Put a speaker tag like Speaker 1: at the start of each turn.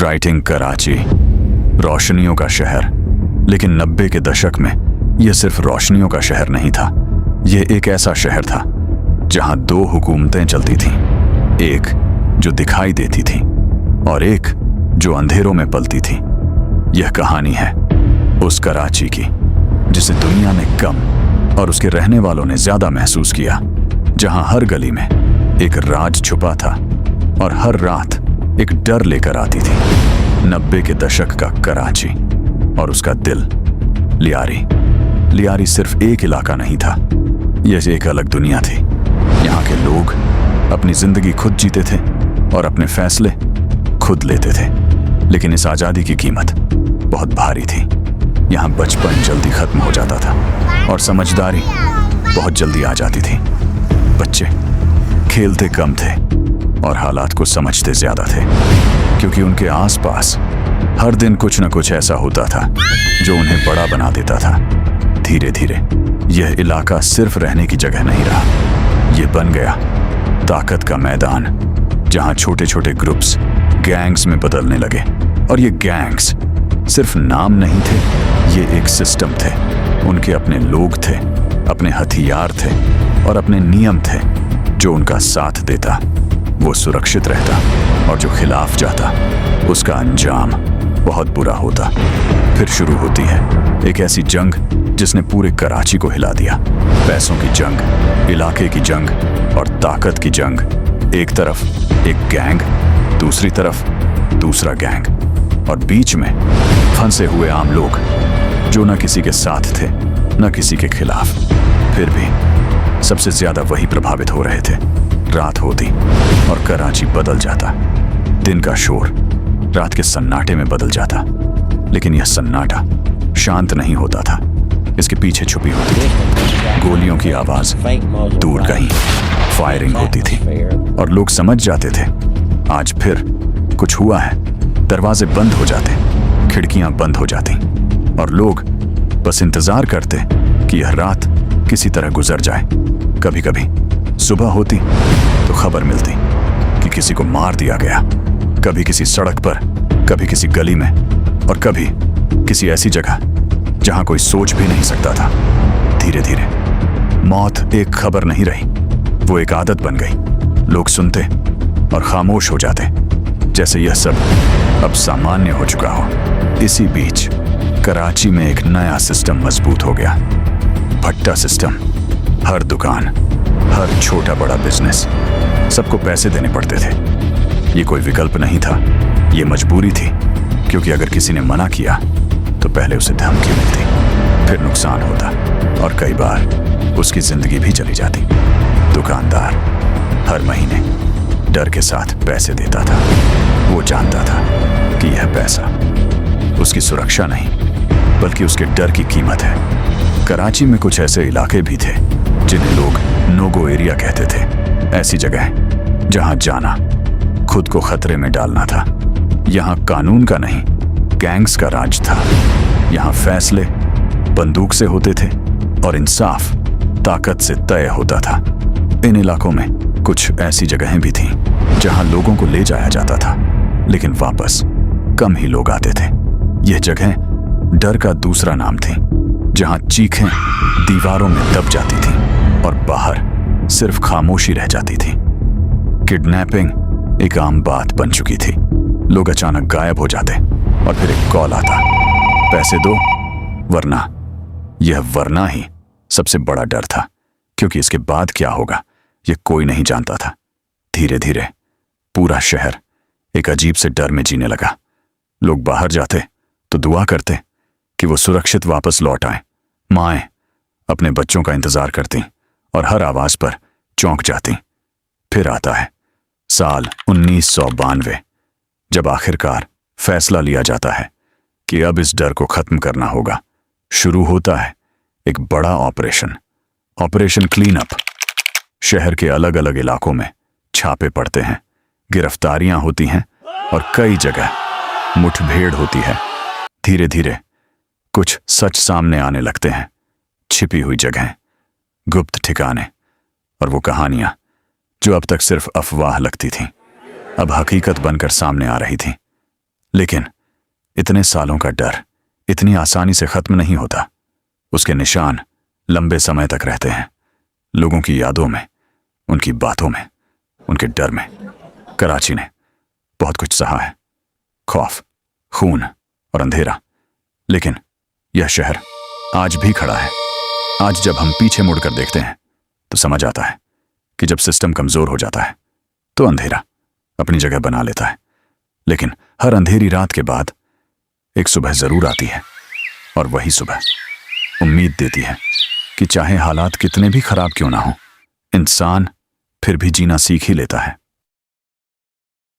Speaker 1: Writing Karachi, रोशनियों का शहर। लेकिन 90 के दशक में यह सिर्फ रोशनियों का शहर नहीं था। यह एक ऐसा शहर था जहां दो हुकूमतें चलती थीं, एक जो दिखाई देती थी और एक जो अंधेरों में पलती थी। यह कहानी है उस कराची की जिसे दुनिया ने कम और उसके रहने वालों ने ज्यादा महसूस किया, जहां हर गली में एक राज छुपा था और हर रात एक डर लेकर आती थी। 90 के दशक का कराची और उसका दिल लियारी। लियारी सिर्फ एक इलाका नहीं था, यह एक अलग दुनिया थी। यहाँ के लोग अपनी जिंदगी खुद जीते थे और अपने फैसले खुद लेते थे। लेकिन इस आजादी की कीमत बहुत भारी थी। यहाँ बचपन जल्दी खत्म हो जाता था और समझदारी बहुत जल्दी आ जाती थी। बच्चे खेलते कम थे और हालात को समझते ज्यादा थे, क्योंकि उनके आसपास हर दिन कुछ न कुछ ऐसा होता था जो उन्हें बड़ा बना देता था। धीरे धीरे यह इलाका सिर्फ रहने की जगह नहीं रहा, यह बन गया ताकत का मैदान, जहां छोटे छोटे ग्रुप्स गैंग्स में बदलने लगे। और ये गैंग्स सिर्फ नाम नहीं थे, ये एक सिस्टम थे। उनके अपने लोग थे, अपने हथियार थे और अपने नियम थे। जो उनका साथ देता वो सुरक्षित रहता, और जो खिलाफ जाता उसका अंजाम बहुत बुरा होता। फिर शुरू होती है एक ऐसी जंग जिसने पूरे कराची को हिला दिया। पैसों की जंग, इलाके की जंग और ताकत की जंग। एक तरफ एक गैंग, दूसरी तरफ दूसरा गैंग, और बीच में फंसे हुए आम लोग जो न किसी के साथ थे न किसी के खिलाफ। फिर भी सबसे ज्यादा वही प्रभावित हो रहे थे। रात होती और कराची बदल जाता। दिन का शोर रात के सन्नाटे में बदल जाता। लेकिन यह सन्नाटा शांत नहीं होता था, इसके पीछे छुपी होती थी गोलियों की आवाज। दूर कहीं फायरिंग होती थी और लोग समझ जाते थे आज फिर कुछ हुआ है। दरवाजे बंद हो जाते, खिड़कियां बंद हो जाती और लोग बस इंतजार करते कि यह रात किसी तरह गुजर जाए। कभी कभी सुबह होती तो खबर मिलती कि किसी को मार दिया गया, कभी किसी सड़क पर, कभी किसी गली में, और कभी किसी ऐसी जगह जहां कोई सोच भी नहीं सकता था। धीरे धीरे मौत एक खबर नहीं रही, वो एक आदत बन गई। लोग सुनते और खामोश हो जाते, जैसे यह सब अब सामान्य हो चुका हो। इसी बीच कराची में एक नया सिस्टम मजबूत हो गया, भट्टा सिस्टम। हर दुकान, हर छोटा बड़ा बिजनेस, सबको पैसे देने पड़ते थे। ये कोई विकल्प नहीं था, ये मजबूरी थी, क्योंकि अगर किसी ने मना किया तो पहले उसे धमकी मिलती, फिर नुकसान होता और कई बार उसकी जिंदगी भी चली जाती। दुकानदार हर महीने डर के साथ पैसे देता था। वो जानता था कि यह पैसा उसकी सुरक्षा नहीं बल्कि उसके डर की कीमत है। कराची में कुछ ऐसे इलाके भी थे जिन्हें लोग नो-गो एरिया कहते थे। ऐसी जगह जहां जाना खुद को खतरे में डालना था। यहां कानून का नहीं, गैंग्स का राज था। यहां फैसले बंदूक से होते थे और इंसाफ ताकत से तय होता था। इन इलाकों में कुछ ऐसी जगहें भी थीं जहां लोगों को ले जाया जाता था, लेकिन वापस कम ही लोग आते थे। यह जगहें डर का दूसरा नाम थी, जहां चीखें दीवारों में दब जाती थीं और बाहर सिर्फ खामोशी रह जाती थी। किडनैपिंग एक आम बात बन चुकी थी। लोग अचानक गायब हो जाते और फिर एक कॉल आता, पैसे दो वरना। यह वरना ही सबसे बड़ा डर था, क्योंकि इसके बाद क्या होगा यह कोई नहीं जानता था। धीरे धीरे पूरा शहर एक अजीब से डर में जीने लगा। लोग बाहर जाते तो दुआ करते कि वो सुरक्षित वापस लौट आए। माएं अपने बच्चों का इंतजार करती और हर आवाज पर चौंक जाती। फिर आता है साल 1992, जब आखिरकार फैसला लिया जाता है कि अब इस डर को खत्म करना होगा। शुरू होता है एक बड़ा ऑपरेशन, ऑपरेशन क्लीन अप। शहर के अलग अलग इलाकों में छापे पड़ते हैं, गिरफ्तारियां होती हैं और कई जगह मुठभेड़ होती है। धीरे धीरे कुछ सच सामने आने लगते हैं, छिपी हुई जगहें, गुप्त ठिकाने, और वो कहानियां जो अब तक सिर्फ अफवाह लगती थीं अब हकीकत बनकर सामने आ रही थी। लेकिन इतने सालों का डर इतनी आसानी से खत्म नहीं होता। उसके निशान लंबे समय तक रहते हैं, लोगों की यादों में, उनकी बातों में, उनके डर में। कराची ने बहुत कुछ सहा है, खौफ, खून और अंधेरा, लेकिन यह शहर आज भी खड़ा है। आज जब हम पीछे मुड़कर देखते हैं तो समझ आता है कि जब सिस्टम कमजोर हो जाता है तो अंधेरा अपनी जगह बना लेता है। लेकिन हर अंधेरी रात के बाद एक सुबह जरूर आती है, और वही सुबह उम्मीद देती है कि चाहे हालात कितने भी खराब क्यों ना हो, इंसान फिर भी जीना सीख ही लेता है।